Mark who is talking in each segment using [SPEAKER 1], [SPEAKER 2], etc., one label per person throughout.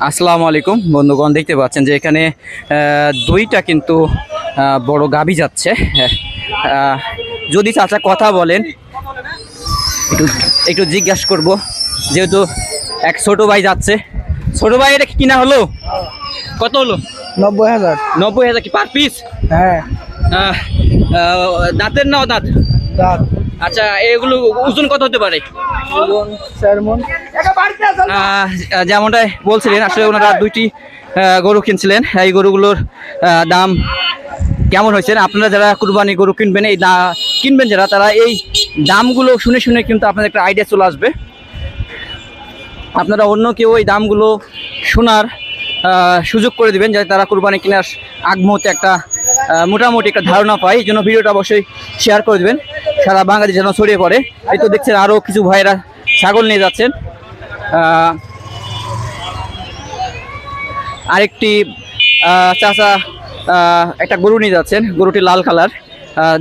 [SPEAKER 1] আসসালামু আলাইকুম বন্ধুগণ, দেখতে পাচ্ছেন যে এখানে দুইটা কিন্তু বড় গাভী যাচ্ছে। যদি চাচা কথা বলেন একটু একটু জিজ্ঞাসা করব, যেহেতু এক ছোট ভাই যাচ্ছে। ছোট ভাই, এটা কিনা হলো কত হলো?
[SPEAKER 2] 90,000।
[SPEAKER 1] 90,000 কি পার পিস?
[SPEAKER 2] হ্যাঁ,
[SPEAKER 1] দাঁতের না দাঁত?
[SPEAKER 2] দাঁত।
[SPEAKER 1] আচ্ছা, এগুলো ওজন কত হতে পারে?
[SPEAKER 2] 4 মণ।
[SPEAKER 1] যেমনটাই বলছিলেন, আসলে ওনারা দুইটি গরু কিনছিলেন। এই গরুগুলোর দাম কেমন হয়েছে? আপনারা যারা কুরবানি গরু কিনবেন, কিনবেন যারা, তারা এই দামগুলো শুনে শুনে কিন্তু আপনাদের একটা আইডিয়া চলে আসবে। আপনারা অন্য কেউ এই দামগুলো শোনার সুযোগ করে দিবেন, যাতে তারা কুরবানি কেনার আগ মুহূর্তে একটা মোটামুটি একটা ধারণা পায়। এই জন্য ভিডিওটা অবশ্যই শেয়ার করে দেবেন, সারা বাংলাদেশ যেন ছড়িয়ে পড়ে। এই তো দেখছেন আরও কিছু ভাইয়েরা ছাগল নিয়ে যাচ্ছেন। আরেকটি চাচা একটা গরু নিয়ে যাচ্ছেন। গরুটি লাল কালার,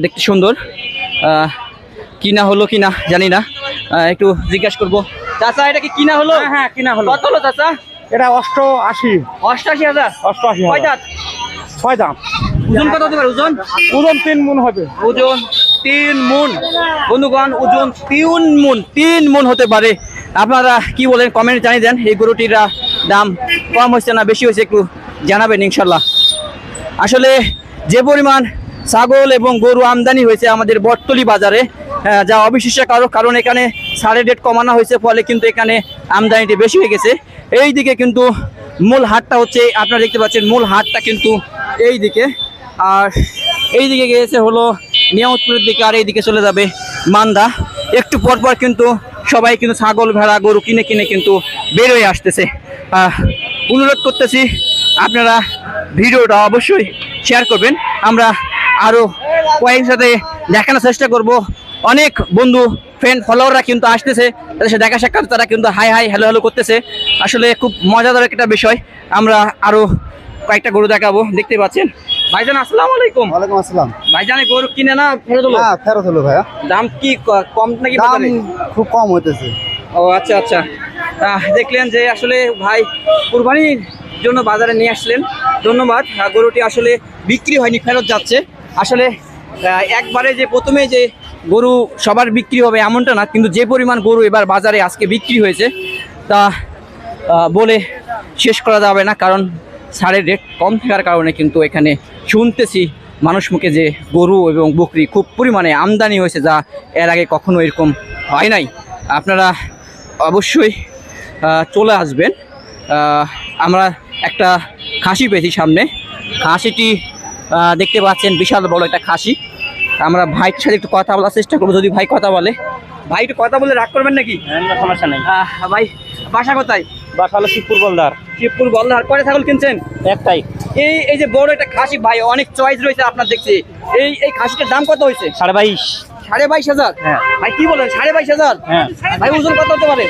[SPEAKER 1] দেখতে সুন্দর। কিনা হলো কিনা জানি না, একটু জিজ্ঞাসা করবো। চাচা, এটা কি কিনা হলো?
[SPEAKER 2] হ্যাঁ, কিনা হলো।
[SPEAKER 1] কত হলো চাচা?
[SPEAKER 2] এটা 88।
[SPEAKER 1] 88,000।
[SPEAKER 2] 88,000।
[SPEAKER 1] কয় দাঁত?
[SPEAKER 2] 6 দাঁত।
[SPEAKER 1] ওজন কত হতে পারে? ওজন
[SPEAKER 2] 3 মণ হবে।
[SPEAKER 1] ওজন 3 মণ। বন্ধুগণ, ওজন 3 মণ হতে পারে। আপনারা কি বলেন কমেন্ট জানিয়ে দেন। এই গরুটির দাম কম হয়েছে না বেশি হয়েছে একটু জানাবেন ইনশাল্লাহ। আসলে যে পরিমাণ ছাগল এবং গরু আমদানি হয়েছে আমাদের বটতলী বাজারে, যা অবিশ্বাস্য কারণ এখানে সারের রেট কমানো হয়েছে, ফলে কিন্তু এখানে আমদানিটি বেশি হয়ে গেছে। এই দিকে কিন্তু মূল হাটটা হচ্ছে, আপনারা দেখতে পাচ্ছেন মূল হাটটা কিন্তু এই দিকে, আর এই দিকে গিয়েছে হলো নিয়ামতপুরের দিকে, আর এই দিকে চলে যাবে মান্দা। একটু পর পর কিন্তু সবাই কিন্তু ছাগল ভেড়া গরু কিনে কিনে কিন্তু বের হয়ে আসতেছে। অনুরোধ করতেছি আপনারা ভিডিওটা অবশ্যই শেয়ার করবেন। আমরা আরও কয়েকের সাথে দেখানোর চেষ্টা করব। অনেক বন্ধু ফ্রেন্ড ফলোয়াররা কিন্তু আসতেছে, তাদের সাথে দেখা সাক্ষাৎ, তারা কিন্তু হাই হাই হ্যালো হ্যালো করতেছে। আসলে খুব মজাদার একটা বিষয়। আমরা আরও কয়েকটা গরু দেখাবো, দেখতে পাচ্ছেন। ভাইজান আসসালামু আলাইকুম।
[SPEAKER 2] ওয়ালাইকুম আসসালাম।
[SPEAKER 1] ভাইজান, গরু কিনে না ফেরত হলো?
[SPEAKER 2] হ্যাঁ, ফেরত হলো ভাইয়া।
[SPEAKER 1] দাম কি কম নাকি?
[SPEAKER 2] দাম খুব কম হইতেছে।
[SPEAKER 1] ও আচ্ছা আচ্ছা। দেখলেন যে আসলে ভাই কুরবানির জন্য বাজারে নিয়ে আসলেন, ধন্যবাদ। গরুটি আসলে বিক্রি হয়নি, ফেরত যাচ্ছে। আসলে একবারে যে প্রথমে যে গরু সবার বিক্রি হবে এমনটা না, কিন্তু যে পরিমাণ গরু এবার বাজারে আজকে বিক্রি হয়েছে তা বলে শেষ করা যাবে না, কারণ সারের রেট কম থাকার কারণে কিন্তু এখানে শুনতেছি মানুষ মুখে যে গরু এবং বকরি খুব পরিমাণে আমদানি হয়েছে, যা এর আগে কখনো এরকম হয় নাই। আপনারা অবশ্যই চলে আসবেন। আমরা একটা খাসি পেয়েছি সামনে। খাসিটি দেখতে পাচ্ছেন বিশাল বড় একটা খাসি। আমরা ভাইয়ের সাথে একটু কথা বলার চেষ্টা করবো, যদি ভাই কথা বলে। ভাই একটু কথা বলে রাগ করবেন নাকি?
[SPEAKER 2] সমস্যা নেই
[SPEAKER 1] ভাই, বাসা কোথায়?
[SPEAKER 2] বাসা হলো শিবপুর বলদার।
[SPEAKER 1] শিবপুর বলদার। কয় ছাগল কিনছেন?
[SPEAKER 2] একটাই।
[SPEAKER 1] এই যে বড় একটা খাসি ভাই, অনেক চয়েস রয়েছে আপনার দেখছি। এই খাসিটার দাম কত হয়েছে?
[SPEAKER 2] 22,500।
[SPEAKER 1] 22,500?
[SPEAKER 2] হ্যাঁ
[SPEAKER 1] ভাই, কি বলেন 22,500?
[SPEAKER 2] হ্যাঁ
[SPEAKER 1] ভাই, ওজন কত হতে পারে?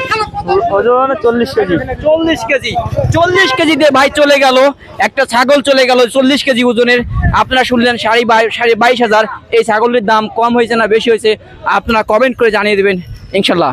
[SPEAKER 2] ওজন 40 কেজি।
[SPEAKER 1] 40 কেজি। 40 কেজি দিয়ে ভাই চলে গেল, একটা ছাগল চলে গেল 40 কেজি ওজনের। আপনারা শুনলেন 22,500। এই ছাগলের দাম কম হয়েছে না বেশি হয়েছে? আপনারা কমেন্ট করে জানিয়ে দেবেন ইনশাল্লাহ।